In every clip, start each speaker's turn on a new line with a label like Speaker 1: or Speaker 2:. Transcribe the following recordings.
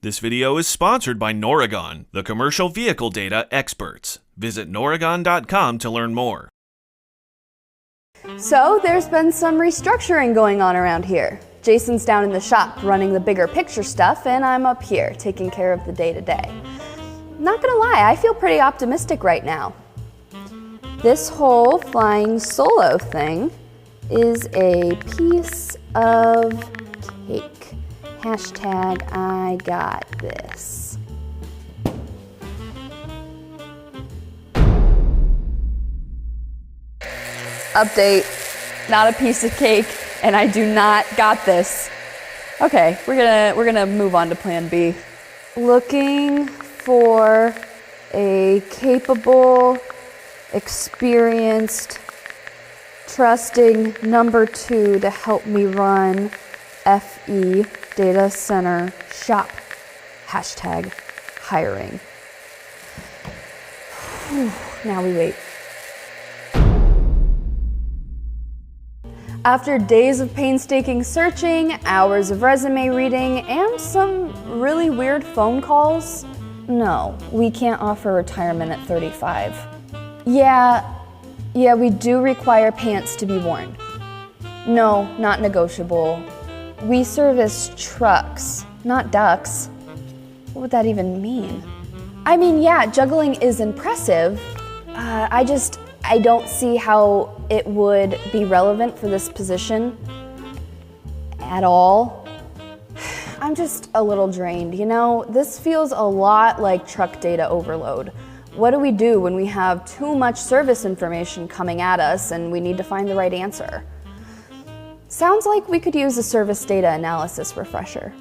Speaker 1: This video is sponsored by Noregon, the commercial vehicle data experts. Visit Noregon.com to learn more.
Speaker 2: So there's been some restructuring going on around here. Jason's down in the shop running the bigger picture stuff, and I'm up here taking care of the day-to-day. Not gonna lie, I feel pretty optimistic right now. This whole flying solo thing is a piece of cake. Hashtag I got this. Update, not a piece of cake, and I do not got this. Okay, we're gonna move on to plan B. Looking for a capable, experienced, trusting number 2 to help me run FE data center shop. Hashtag hiring. Now we wait. After days of painstaking searching, hours of resume reading, and some really weird phone calls, no, we can't offer retirement at 35. Yeah, we do require pants to be worn. No, not negotiable. We service trucks, not ducks. What would that even mean? I mean, yeah, juggling is impressive. I don't see how it would be relevant for this position at all. I'm just a little drained, you know? This feels a lot like truck data overload. What do we do when we have too much service information coming at us and we need to find the right answer? Sounds like we could use a service data analysis refresher.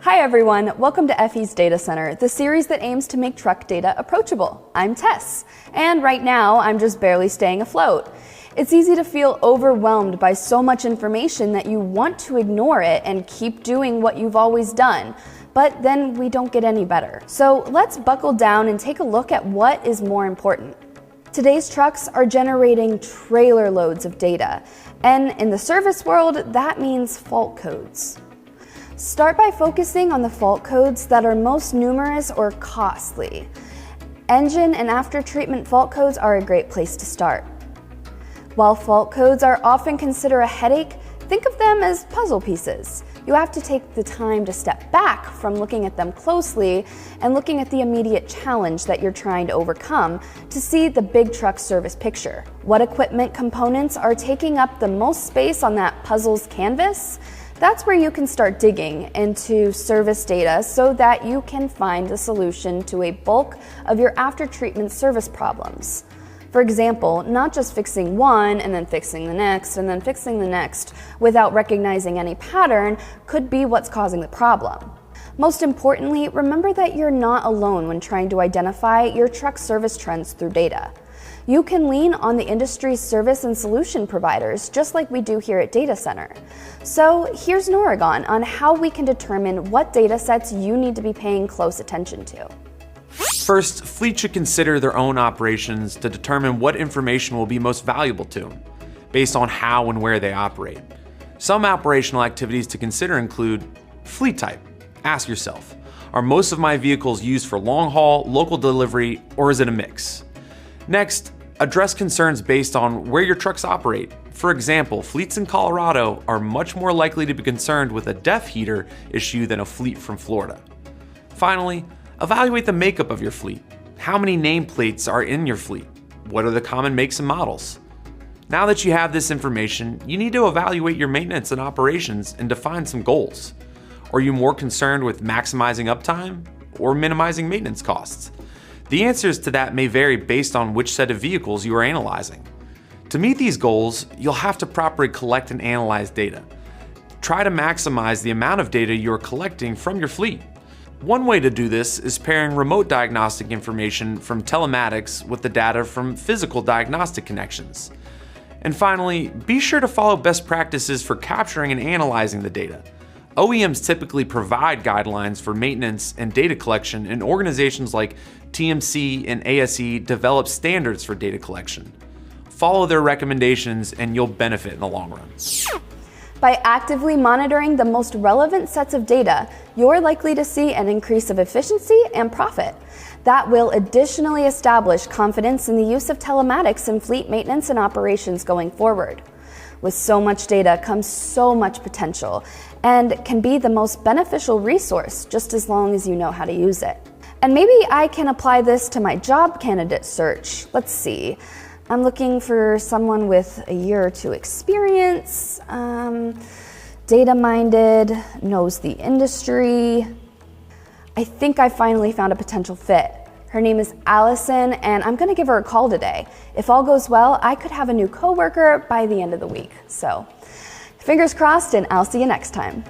Speaker 2: Hi everyone, welcome to FE's Data Center, the series that aims to make truck data approachable. I'm Tess, and right now I'm just barely staying afloat. It's easy to feel overwhelmed by so much information that you want to ignore it and keep doing what you've always done, but then we don't get any better. So let's buckle down and take a look at what is more important. Today's trucks are generating trailer loads of data, and in the service world, that means fault codes. Start by focusing on the fault codes that are most numerous or costly. Engine and after-treatment fault codes are a great place to start. While fault codes are often considered a headache, think of them as puzzle pieces. You have to take the time to step back from looking at them closely and looking at the immediate challenge that you're trying to overcome to see the big truck service picture. What equipment components are taking up the most space on that puzzle's canvas? That's where you can start digging into service data so that you can find a solution to a bulk of your after-treatment service problems. For example, not just fixing one and then fixing the next and then fixing the next without recognizing any pattern could be what's causing the problem. Most importantly, remember that you're not alone when trying to identify your truck service trends through data. You can lean on the industry's service and solution providers, just like we do here at Data Center. So here's Noregon on how we can determine what data sets you need to be paying close attention to.
Speaker 3: First, fleets should consider their own operations to determine what information will be most valuable to them, based on how and where they operate. Some operational activities to consider include fleet type. Ask yourself, are most of my vehicles used for long haul, local delivery, or is it a mix? Next, address concerns based on where your trucks operate. For example, fleets in Colorado are much more likely to be concerned with a DEF heater issue than a fleet from Florida. Finally, evaluate the makeup of your fleet. How many nameplates are in your fleet? What are the common makes and models? Now that you have this information, you need to evaluate your maintenance and operations and define some goals. Are you more concerned with maximizing uptime or minimizing maintenance costs? The answers to that may vary based on which set of vehicles you are analyzing. To meet these goals, you'll have to properly collect and analyze data. Try to maximize the amount of data you are collecting from your fleet. One way to do this is pairing remote diagnostic information from telematics with the data from physical diagnostic connections. And finally, be sure to follow best practices for capturing and analyzing the data. OEMs typically provide guidelines for maintenance and data collection, and organizations like TMC and ASE develop standards for data collection. Follow their recommendations and you'll benefit in the long run.
Speaker 2: By actively monitoring the most relevant sets of data, you're likely to see an increase of efficiency and profit. That will additionally establish confidence in the use of telematics in fleet maintenance and operations going forward. With so much data comes so much potential and can be the most beneficial resource just as long as you know how to use it. And maybe I can apply this to my job candidate search. Let's see. I'm looking for someone with a year or two experience, data-minded, knows the industry. I think I finally found a potential fit. Her name is Allison, and I'm gonna give her a call today. If all goes well, I could have a new coworker by the end of the week. So, fingers crossed, and I'll see you next time.